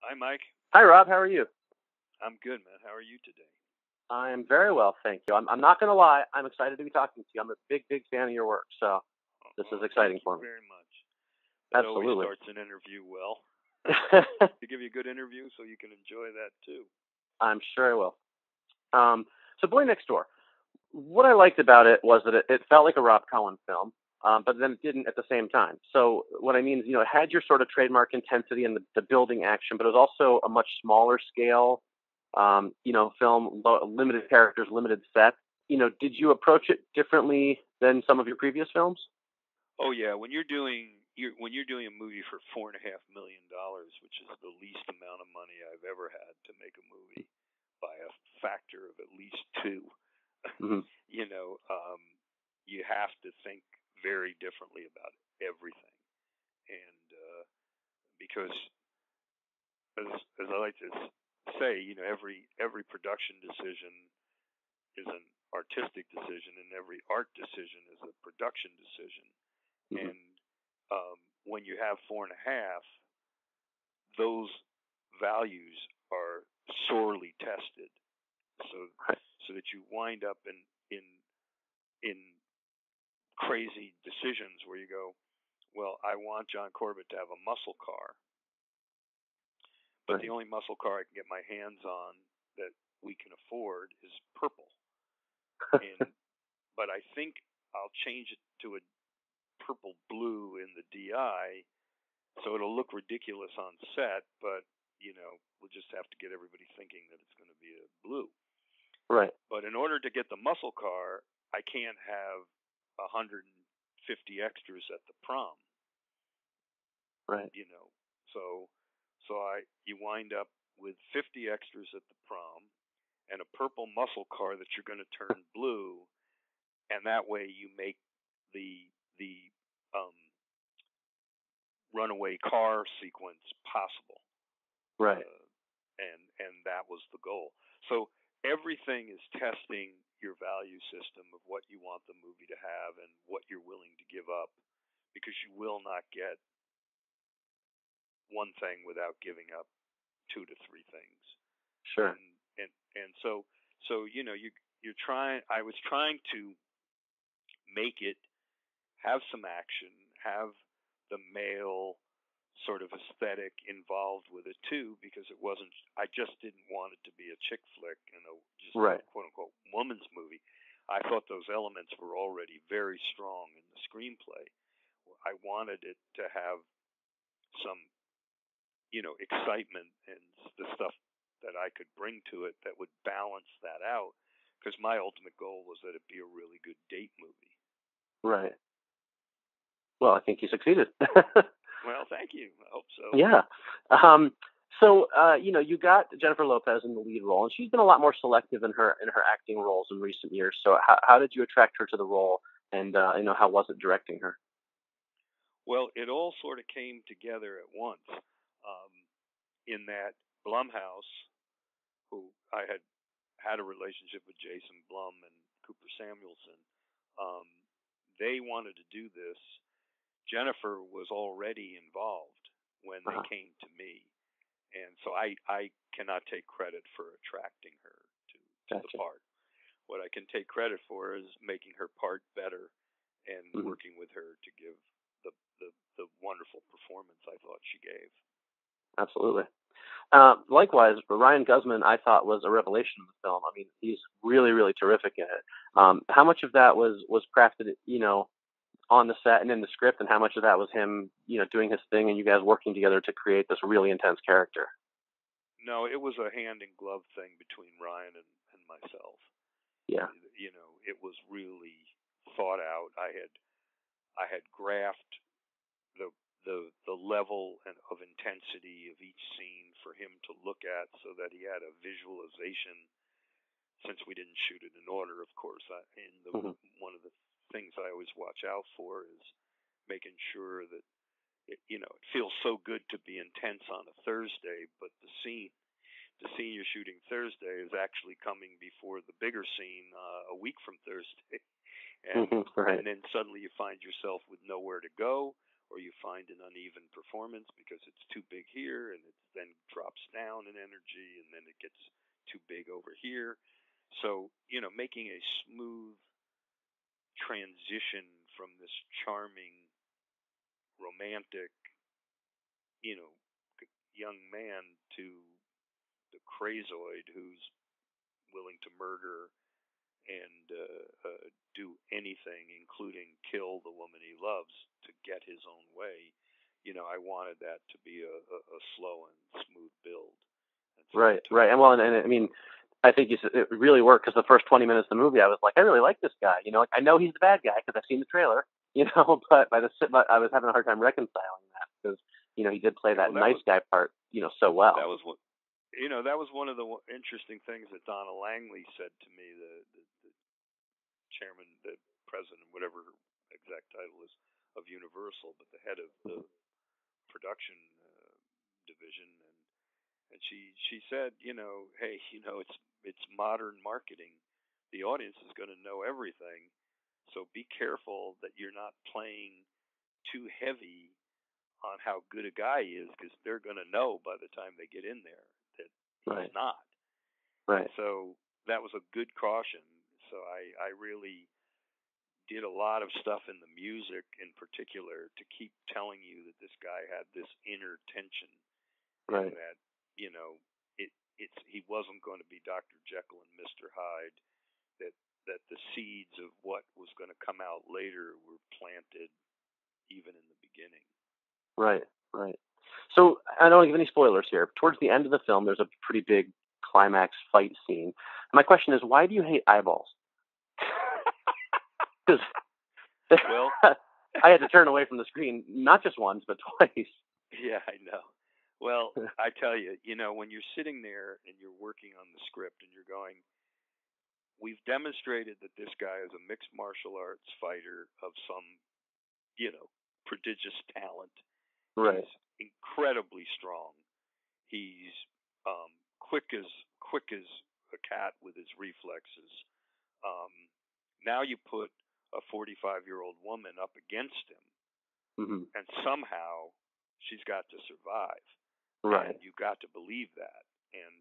Hi, Mike. Hi, Rob. How are you? I'm good, man. How are you today? I am very well, thank you. I'm not going to lie. I'm excited to be talking to you. I'm a big fan of your work, so this is exciting for me. Thank you very much. That Absolutely. always starts an interview well. To give you a good interview so you can enjoy that, too. I'm sure I will. So Boy Next Door, what I liked about it was that it felt like a Rob Cohen film, but then it didn't at the same time. So what I mean is, it had your sort of trademark intensity and the building action, but it was also a much smaller scale, film, limited characters, limited set. Did you approach it differently than some of your previous films? Oh yeah, when you're doing a movie for $4.5 million, which is the least amount of money I've ever had to make a movie by a factor of at least two, mm-hmm. You have to think very differently about everything, and because as I like to say, every production decision is an artistic decision, and every art decision is a production decision. Mm-hmm. And when you have 4.5, those values are sorely tested, so that you wind up in crazy decisions where you go, well, I want John Corbett to have a muscle car, but the only muscle car I can get my hands on that we can afford is purple. But I think I'll change it to a purple blue in the DI, so it'll look ridiculous on set, but we'll just have to get everybody thinking that it's going to be a blue. Right. But in order to get the muscle car, I can't have 150 extras at the prom. Right. You wind up with 50 extras at the prom and a purple muscle car that you're going to turn blue, and that way you make the runaway car sequence possible. Right. And that was the goal. So everything is testing your value system of what you want the movie to have and what you're willing to give up, because you will not get one thing without giving up 2 to 3 things. Sure. And so you're trying. I was trying to make it have some action, have the male sort of aesthetic involved with it too, because I just didn't want it to be a chick flick and a quote unquote woman's movie. I thought those elements were already very strong in the screenplay. I wanted it to have some, excitement and the stuff that I could bring to it that would balance that out, because my ultimate goal was that it be a really good date movie. Right. Well, I think you succeeded. Well, thank you. I hope so. Yeah. You got Jennifer Lopez in the lead role, and she's been a lot more selective in her acting roles in recent years. So how did you attract her to the role, and how was it directing her? Well, it all sort of came together at once. In that Blumhouse, who I had a relationship with Jason Blum and Cooper Samuelson, they wanted to do this. Jennifer was already involved when they came to me, and so I cannot take credit for attracting her to the part. What I can take credit for is making her part better and working with her to give the wonderful performance I thought she gave. Absolutely. Likewise, Ryan Guzman, I thought, was a revelation in the film. I mean, he's really, really terrific in it. How much of that was crafted, on the set and in the script, and how much of that was him, doing his thing and you guys working together to create this really intense character? No, it was a hand in glove thing between Ryan and myself. Yeah. It was really thought out. I had graphed the level of intensity of each scene for him to look at, so that he had a visualization. Since we didn't shoot it in order, of course, one of the things I always watch out for is making sure that it feels so good to be intense on a Thursday, but the scene you're shooting Thursday is actually coming before the bigger scene a week from Thursday, and then suddenly you find yourself with nowhere to go, or you find an uneven performance because it's too big here and it then drops down in energy, and then it gets too big over here. So, making a smooth transition from this charming, romantic, you know, young man to the crazoid who's willing to murder and do anything, including kill the woman he loves to get his own way. I wanted that to be a slow and smooth build. And so right. And well, and I mean, I think it really worked because the first 20 minutes of the movie, I was like, I really like this guy. Like, I know he's the bad guy because I've seen the trailer. But but I was having a hard time reconciling that because he did play that nice guy part, so well. That was what. That was one of the interesting things that Donna Langley said to me, the chairman, the president, whatever her exact title is, of Universal, but the head of the production division, and she said, hey, it's modern marketing. The audience is going to know everything, so be careful that you're not playing too heavy on how good a guy is, because they're going to know by the time they get in there that he's not. Right. So that was a good caution. So I really did a lot of stuff in the music in particular to keep telling you that this guy had this inner tension. Right. And that, he wasn't going to be Dr. Jekyll and Mr. Hyde, that the seeds of what was going to come out later were planted even in the beginning. Right. So I don't want to give any spoilers here. Towards the end of the film, there's a pretty big climax fight scene. My question is, why do you hate eyeballs? Because I had to turn away from the screen not just once but twice. Yeah, I know. Well, I tell you, when you're sitting there and you're working on the script and you're going, we've demonstrated that this guy is a mixed martial arts fighter of some, prodigious talent. Right. He's incredibly strong. He's quick as a cat with his reflexes. Now you put a 45-year-old woman up against him, and somehow she's got to survive. Right. And you've got to believe that. And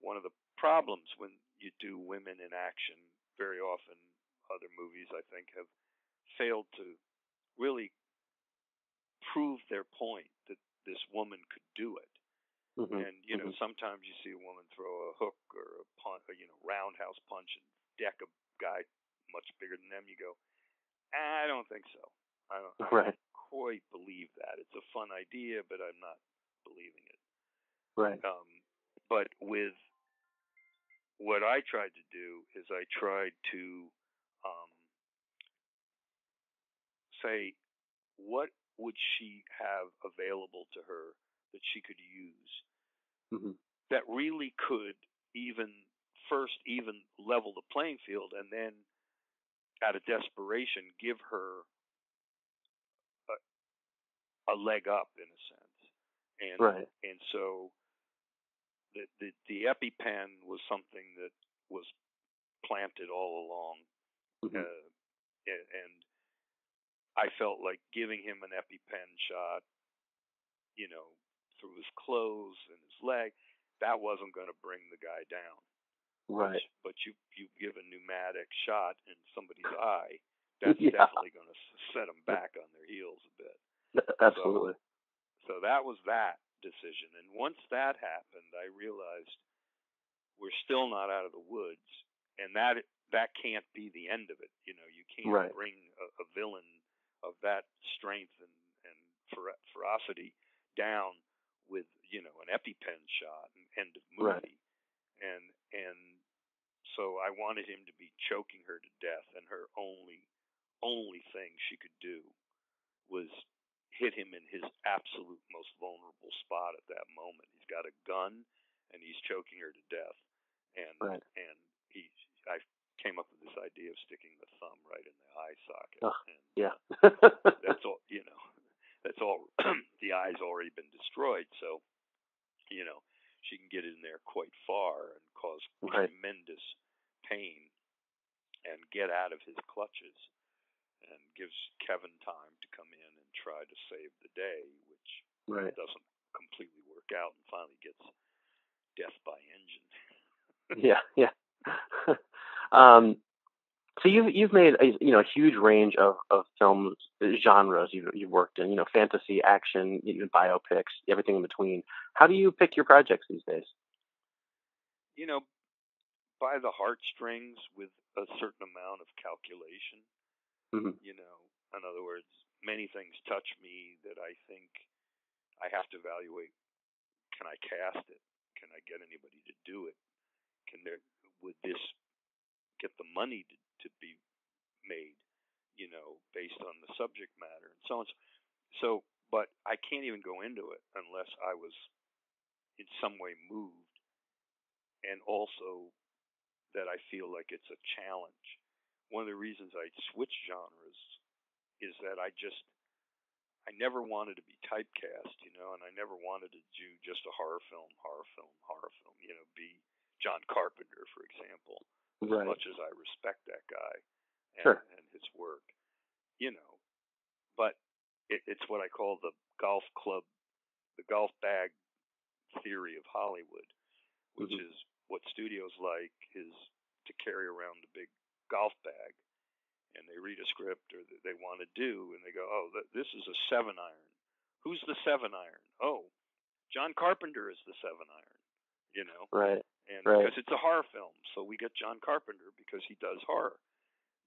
one of the problems when you do women in action, very often other movies, I think, have failed to really prove their point that this woman could do it. And sometimes you see a woman throw a hook or a punch, roundhouse punch and deck a guy much bigger than them. You go, I don't think so. I don't quite believe that. It's a fun idea, but I'm not believing it. Right. But with what I tried to do is I tried to say, what would she have available to her that she could use that really could even level the playing field, and then out of desperation give her a leg up in a sense. And so the EpiPen was something that was planted all along, and I felt like giving him an EpiPen shot, through his clothes and his leg, that wasn't going to bring the guy down. Right. But you give a pneumatic shot in somebody's eye, that's definitely going to set them back on their heels a bit. Absolutely. So that was that decision. And once that happened, I realized we're still not out of the woods, and that can't be the end of it. You can't bring a villain of that strength and ferocity down with an EpiPen shot and end of movie. And so I wanted him to be choking her to death, and her only thing she could do was hit him in his absolute most vulnerable spot at that moment. He's got a gun and he's choking her to death, and I came up with this idea of sticking the thumb right in the eye socket. That's all. That's all. The eye's already been destroyed, so she can get in there quite far and cause tremendous pain and get out of his clutches, and gives Kevin time to come in and try to save the day, which doesn't completely work out, and finally gets death by engine. Yeah, yeah. um, so you've made a huge range of films genres you've worked in, fantasy, action, biopics, everything in between. How do you pick your projects these days? You know, by the heartstrings with a certain amount of calculation. Mm-hmm. In other words, many things touch me that I think I have to evaluate. Can I cast it? Can I get anybody to do it? Would this get the money to be made, based on the subject matter and so on. So, but I can't even go into it unless I was in some way moved, and also that I feel like it's a challenge. One of the reasons I switched genres is that I never wanted to be typecast, and I never wanted to do just a horror film, be John Carpenter, for example, as Right. much as I respect that guy Sure. and his work, but it's what I call the golf bag theory of Hollywood, which Mm-hmm. is what studios like is to carry around the big golf bag, and they read a script or they want to do, and they go, oh, this is a 7-iron. Who's the 7-iron? Oh, John Carpenter is the 7-iron. Right. And Right. because it's a horror film, so we get John Carpenter because he does horror.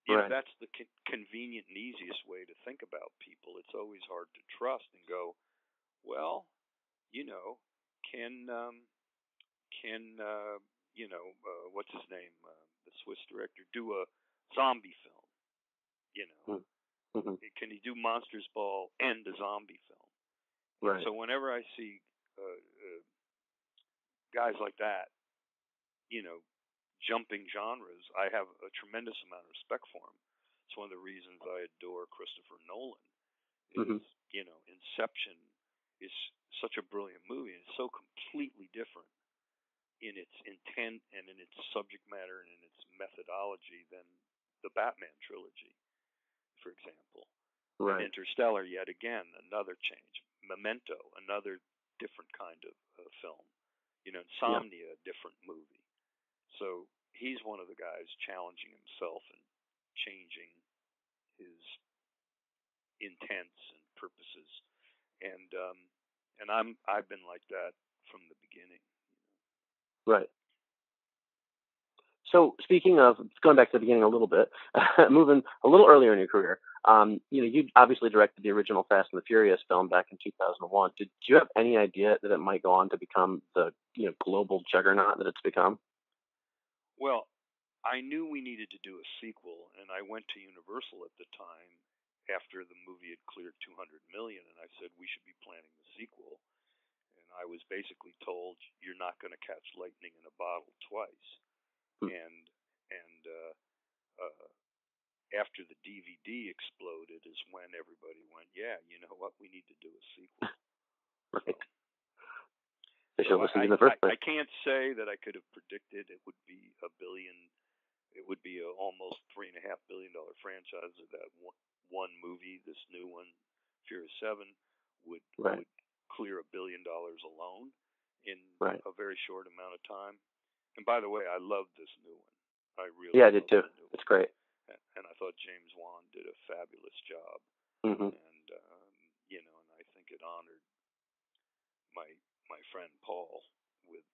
Right. That's the convenient and easiest way to think about people. It's always hard to trust and go, well, can what's his name, the Swiss director, do a zombie film? Mm-hmm. Can he do Monsters Ball and a zombie film? Right. So whenever I see guys like that, jumping genres, I have a tremendous amount of respect for him. It's one of the reasons I adore Christopher Nolan. Mm-hmm. Inception is such a brilliant movie, and it's so completely different in its intent and in its subject matter and in its methodology than the Batman trilogy, for example. Right. And Interstellar, yet again, another change. Memento, another different kind of film. Insomnia, a different movie. So he's one of the guys challenging himself and changing his intents and purposes, and I've been like that from the beginning. Right. So speaking of going back to the beginning a little bit, moving a little earlier in your career, you obviously directed the original Fast and the Furious film back in 2001. Did you have any idea that it might go on to become the global juggernaut that it's become? Well, I knew we needed to do a sequel, and I went to Universal at the time after the movie had cleared 200 million, and I said we should be planning the sequel. And I was basically told you're not going to catch lightning in a bottle twice. And after the DVD exploded is when everybody went, yeah, you know what, we need to do a sequel. Right. So I can't say that I could have predicted it would be a billion. It would be a almost $3.5 billion franchise. That one movie, this new one, Furious 7, would clear $1 billion alone in a very short amount of time. And by the way, I love this new one. I really I did too. It's great. And I thought James Wan did a fabulous job. Mm-hmm. And and I think it honored my friend Paul with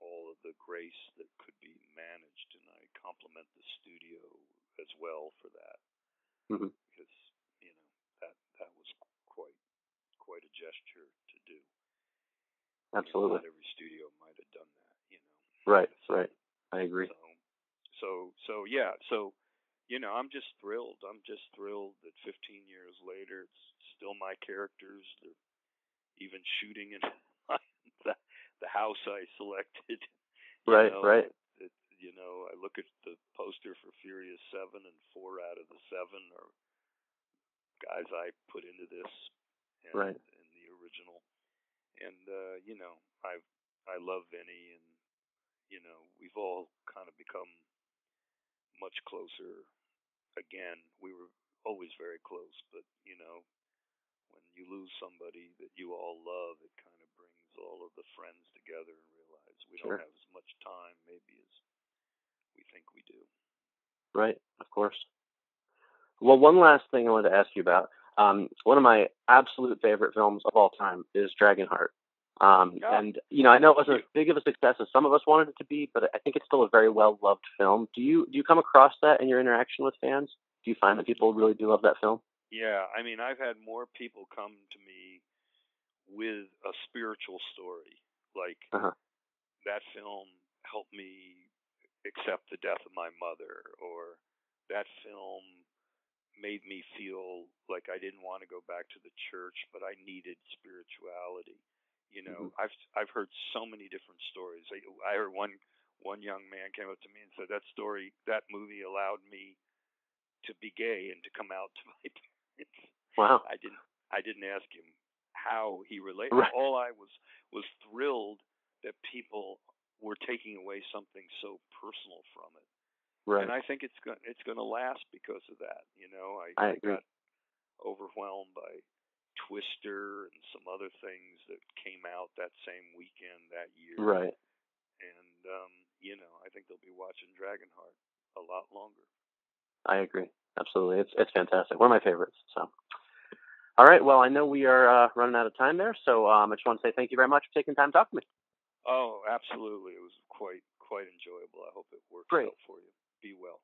all of the grace that could be managed, and I compliment the studio as well for that, because that was quite a gesture to do. Absolutely. Not every studio might have done that. Right. I agree. So yeah. So I'm just thrilled. I'm just thrilled that 15 years later, it's still my characters. They're even shooting in the house I selected. Right. I look at the poster for Furious 7, and 4 out of the 7 are guys I put into this, in the original. And I love Vinny, and we've all kind of become much closer. Again, we were always very close, but when you lose somebody that you all love, it kind of brings all of the friends together and realize we Sure. don't have as much time maybe as we think we do. Right. Of course. Well, one last thing I wanted to ask you about. One of my absolute favorite films of all time is Dragonheart. And I know it wasn't as big of a success as some of us wanted it to be, but I think it's still a very well loved film. Do you come across that in your interaction with fans? Do you find that people really do love that film? Yeah, I mean, I've had more people come to me with a spiritual story, like that film helped me accept the death of my mother, or that film made me feel like I didn't want to go back to the church, but I needed spirituality. I've heard so many different stories. I heard one young man came up to me and said that movie allowed me to be gay and to come out to my parents. Wow. I didn't ask him how he related. Right. All I was thrilled that people were taking away something so personal from it. Right. And I think it's going to last because of that. I agree. got overwhelmed by Twister and some other things that came out that same weekend that year. Right. And I think they'll be watching Dragonheart a lot longer. I agree. Absolutely. It's fantastic. One of my favorites. So, all right. Well, I know we are running out of time there, so I just want to say thank you very much for taking time to talk to me. Oh, absolutely. It was quite enjoyable. I hope it works out for you. Be well.